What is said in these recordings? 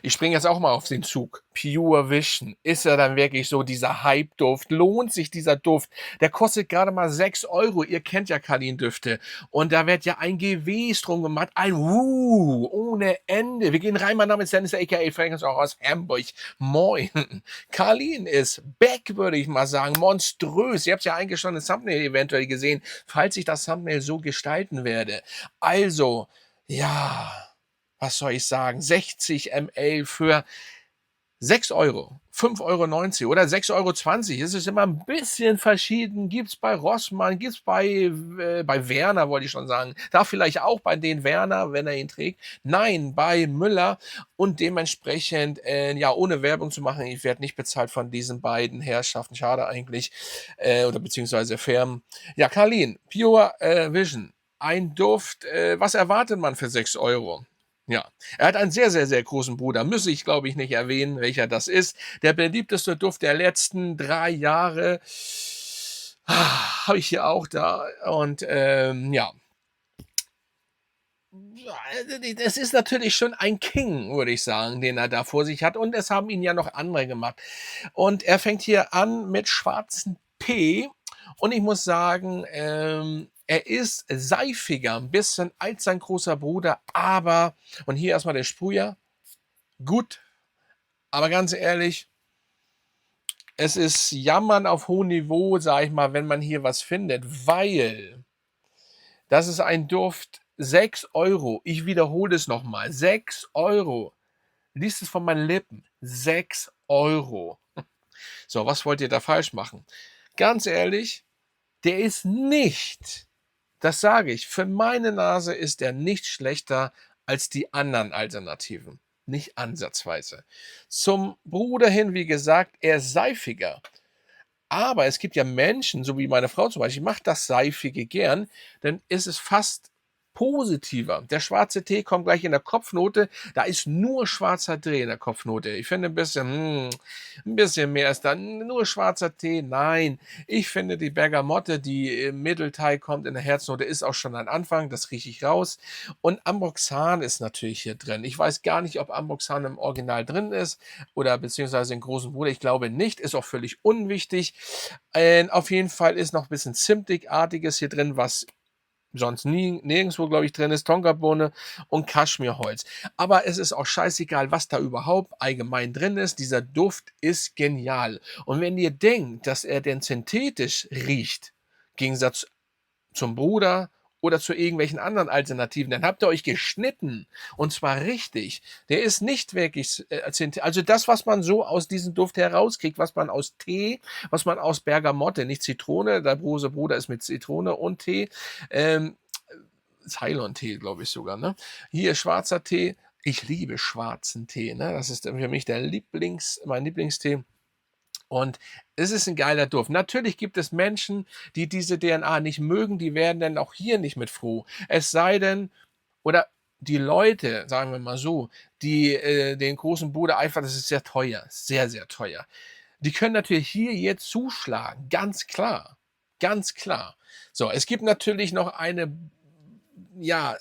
Ich springe jetzt auch mal auf den Zug. Pure Vision. Ist er dann wirklich so dieser Hype-Duft? Lohnt sich dieser Duft? Der kostet gerade mal 6 Euro. Ihr kennt ja Kalin-Düfte. Und da wird ja ein Gewäß drum gemacht. Ein ohne Ende. Wir gehen rein. Mein Name ist Dennis, a.k.a. Fragrance, auch aus Hamburg. Moin. Kalin ist back, würde ich mal sagen. Monströs. Ihr habt ja eigentlich schon ein Thumbnail eventuell gesehen, falls ich das Thumbnail so gestalten werde. Also, ja, was soll ich sagen, 60 ml für 6 Euro, 5,90 Euro oder 6,20 Euro. Es ist immer ein bisschen verschieden. Gibt es bei Rossmann, gibt es bei Werner, wollte ich schon sagen. Da vielleicht auch bei den Werner, wenn er ihn trägt. Nein, bei Müller. Und dementsprechend, ja, ohne Werbung zu machen, ich werde nicht bezahlt von diesen beiden Herrschaften. Schade eigentlich. Oder beziehungsweise Firmen. Ja, Carlin, Pure Vision. Ein Duft. Was erwartet man für 6 Euro? Ja, er hat einen sehr, sehr, sehr großen Bruder. Müsse ich, glaube ich, nicht erwähnen, welcher das ist. Der beliebteste Duft der letzten 3 Jahre habe ich hier auch da. Und ja, es ist natürlich schon ein King, würde ich sagen, den er da vor sich hat. Und es haben ihn ja noch andere gemacht. Und er fängt hier an mit schwarzen Tee. Und ich muss sagen, er ist seifiger, ein bisschen als sein großer Bruder. Aber, und hier erstmal der Sprüher, gut, aber ganz ehrlich, es ist Jammern auf hohem Niveau, sage ich mal, wenn man hier was findet, weil das ist ein Duft, 6 Euro. Ich wiederhole es nochmal, 6 Euro. Liest es von meinen Lippen, 6 Euro. So, was wollt ihr da falsch machen? Ganz ehrlich, der ist nicht, das sage ich, für meine Nase ist der nicht schlechter als die anderen Alternativen. Nicht ansatzweise. Zum Bruder hin, wie gesagt, er ist seifiger. Aber es gibt ja Menschen, so wie meine Frau zum Beispiel, macht das Seifige gern, dann ist es fast positiver. Der schwarze Tee kommt gleich in der Kopfnote, da ist nur schwarzer Tee in der Kopfnote. Ich finde ein bisschen mehr ist dann nur schwarzer Tee. Nein, ich finde die Bergamotte, die im Mittelteil kommt in der Herznote, ist auch schon ein Anfang, das rieche ich raus. Und Ambroxan ist natürlich hier drin. Ich weiß gar nicht, ob Ambroxan im Original drin ist oder beziehungsweise im großen Bruder. Ich glaube nicht, ist auch völlig unwichtig. Auf jeden Fall ist noch ein bisschen Zimtigartiges hier drin, was sonst nirgendwo, glaube ich, drin ist. Tonkabohne und Kaschmirholz. Aber es ist auch scheißegal, was da überhaupt allgemein drin ist. Dieser Duft ist genial. Und wenn ihr denkt, dass er denn synthetisch riecht, im Gegensatz zum Bruder oder zu irgendwelchen anderen Alternativen, dann habt ihr euch geschnitten. Und zwar richtig. Der ist nicht wirklich, also das, was man so aus diesem Duft herauskriegt, was man aus Tee, was man aus Bergamotte, nicht Zitrone, der große Bruder ist mit Zitrone und Tee, ähm, Ceylon-Tee, glaube ich sogar, ne? Hier schwarzer Tee. Ich liebe schwarzen Tee, ne? Das ist für mich mein Lieblingstee. Und es ist ein geiler Duft. Natürlich gibt es Menschen, die diese DNA nicht mögen, die werden dann auch hier nicht mit froh. Es sei denn, oder die Leute, sagen wir mal so, die den großen Bruder eifern, das ist sehr teuer, sehr, sehr teuer. Die können natürlich hier jetzt zuschlagen, ganz klar, ganz klar. So, es gibt natürlich noch eine, ja,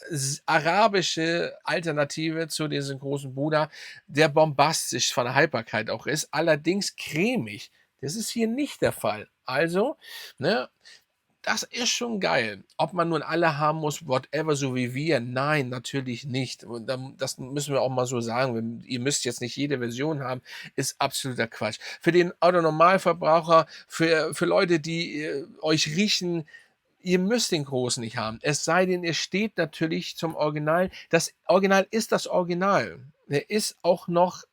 arabische Alternative zu diesem großen Bruder, der bombastisch von der Haltbarkeit auch ist, allerdings cremig. Das ist hier nicht der Fall. Also, ne, das ist schon geil. Ob man nun alle haben muss, whatever, so wie wir, nein, natürlich nicht. Und das müssen wir auch mal so sagen. Ihr müsst jetzt nicht jede Version haben, ist absoluter Quatsch. Für den Autonormalverbraucher, für Leute, die euch riechen, ihr müsst den großen nicht haben. Es sei denn, ihr steht natürlich zum Original. Das Original ist das Original. Er ist auch noch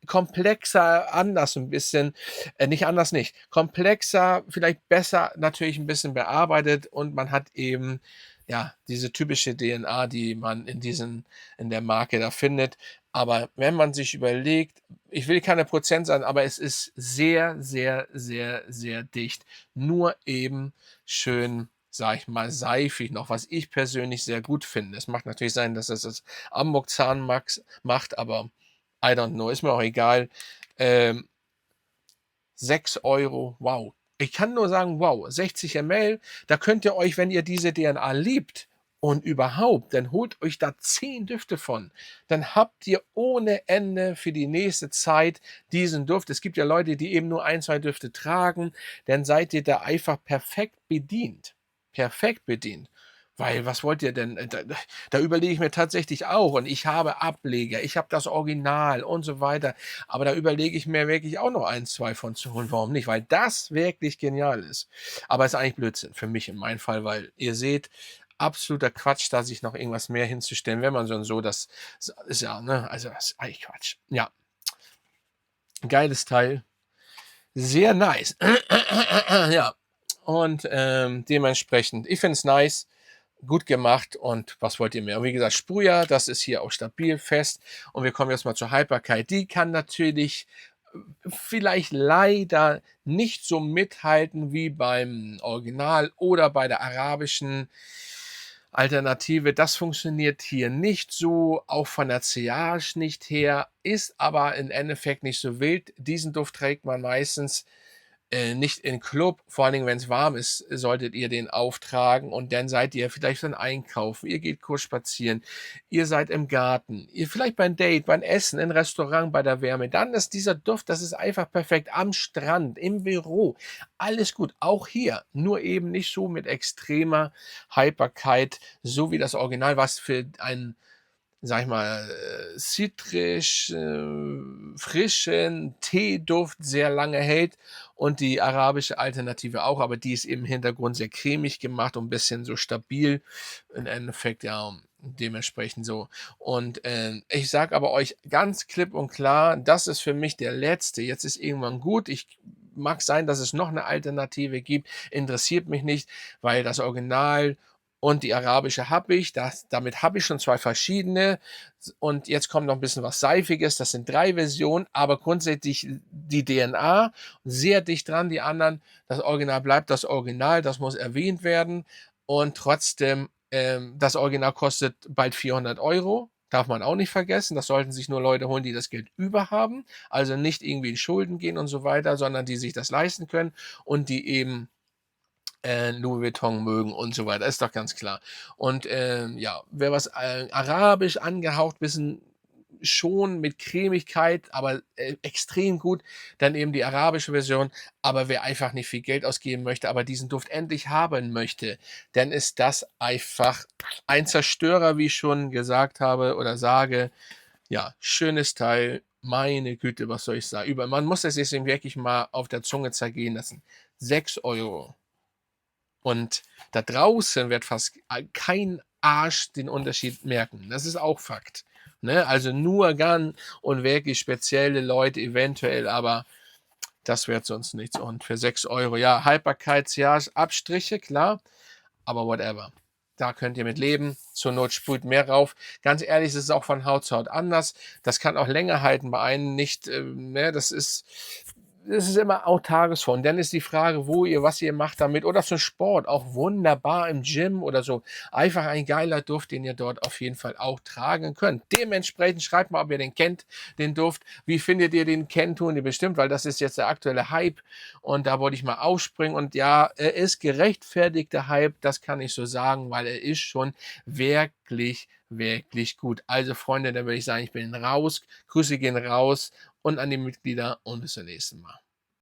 komplexer, anders ein bisschen, nicht anders nicht, komplexer, vielleicht besser natürlich ein bisschen bearbeitet und man hat eben, ja, diese typische DNA, die man in der Marke da findet. Aber wenn man sich überlegt, ich will keine Prozent sagen, aber es ist sehr, sehr, sehr, sehr dicht. Nur eben schön, sage ich mal, seifig noch, was ich persönlich sehr gut finde. Es mag natürlich sein, dass das Ambroxan macht, aber I don't know, ist mir auch egal. 6 Euro, wow. Ich kann nur sagen, wow, 60 ml, da könnt ihr euch, wenn ihr diese DNA liebt und überhaupt, dann holt euch da 10 Düfte von. Dann habt ihr ohne Ende für die nächste Zeit diesen Duft. Es gibt ja Leute, die eben nur ein, 2 Düfte tragen, dann seid ihr da einfach perfekt bedient. Perfekt bedient. Weil was wollt ihr denn? Da überlege ich mir tatsächlich auch und ich habe Ableger, ich habe das Original und so weiter. Aber da überlege ich mir wirklich auch noch 1, 2 von zu holen. Warum nicht? Weil das wirklich genial ist. Aber ist eigentlich Blödsinn für mich in meinem Fall, weil ihr seht, absoluter Quatsch, da sich noch irgendwas mehr hinzustellen, wenn man so das ist ja, ne, also das ist eigentlich Quatsch. Ja, geiles Teil, sehr nice. Ja, und, dementsprechend ich finde es nice, gut gemacht und was wollt ihr mehr? Und wie gesagt, Sprüher, das ist hier auch stabil, fest und wir kommen jetzt mal zur Haltbarkeit. Die kann natürlich, vielleicht leider nicht so mithalten wie beim Original oder bei der arabischen Alternative. Das funktioniert hier nicht so, auch von der CH nicht her, ist aber im Endeffekt nicht so wild. Diesen Duft trägt man meistens nicht in Club, vor allen Dingen, wenn es warm ist, solltet ihr den auftragen und dann seid ihr vielleicht dann einkaufen, ihr geht kurz spazieren, ihr seid im Garten, ihr vielleicht beim Date, beim Essen, im Restaurant, bei der Wärme. Dann ist dieser Duft, das ist einfach perfekt am Strand, im Büro, alles gut. Auch hier, nur eben nicht so mit extremer Haltbarkeit, so wie das Original, was für einen, sage ich mal, zitrisch, frischen Teeduft sehr lange hält und die arabische Alternative auch, aber die ist im Hintergrund sehr cremig gemacht und 'n bisschen so stabil. Im Endeffekt, ja, dementsprechend so. Und, ich sage aber euch ganz klipp und klar, das ist für mich der letzte. Jetzt ist irgendwann gut. Ich mag sein, dass es noch eine Alternative gibt, interessiert mich nicht, weil das Original und die arabische habe ich. Damit habe ich schon 2 verschiedene. Und jetzt kommt noch ein bisschen was Seifiges. Das sind 3 Versionen, aber grundsätzlich die DNA sehr dicht dran. Die anderen, das Original bleibt das Original, das muss erwähnt werden. Und trotzdem, das Original kostet bald 400 €. Darf man auch nicht vergessen. Das sollten sich nur Leute holen, die das Geld über haben. Also nicht irgendwie in Schulden gehen und so weiter, sondern die sich das leisten können und die eben Louis Vuitton mögen und so weiter, ist doch ganz klar. Und, ja, wer was, arabisch angehaucht, bisschen schon mit Cremigkeit, aber, extrem gut, dann eben die arabische Version. Aber wer einfach nicht viel Geld ausgeben möchte, aber diesen Duft endlich haben möchte, dann ist das einfach ein Zerstörer, wie ich schon gesagt habe oder sage. Ja, schönes Teil. Meine Güte, was soll ich sagen? Man muss es sich wirklich mal auf der Zunge zergehen lassen. 6 € und da draußen wird fast kein Arsch den Unterschied merken. Das ist auch Fakt, ne? Also, nur ganz und wirklich spezielle Leute eventuell, aber das wird sonst nichts. Und für 6 € ja, Haltbarkeitsjahr, Abstriche, klar, aber whatever. Da könnt ihr mit leben. Zur Not sprüht mehr rauf. Ganz ehrlich, es ist auch von Haut zu Haut anders. Das kann auch länger halten, bei einem nicht, ne? Das ist immer auch Tagesform. Dann ist die Frage, wo ihr was ihr macht damit oder zum Sport, auch wunderbar im Gym oder so. Einfach ein geiler Duft, den ihr dort auf jeden Fall auch tragen könnt. Dementsprechend schreibt mal, ob ihr den kennt, den Duft. Wie findet ihr den? Kennen tun ihr bestimmt, weil das ist jetzt der aktuelle Hype und da wollte ich mal aufspringen und ja, er ist gerechtfertigter Hype, das kann ich so sagen, weil er ist schon wirklich, wirklich gut. Also Freunde, dann würde ich sagen, ich bin raus. Grüße gehen raus und an die Mitglieder und bis zum nächsten Mal.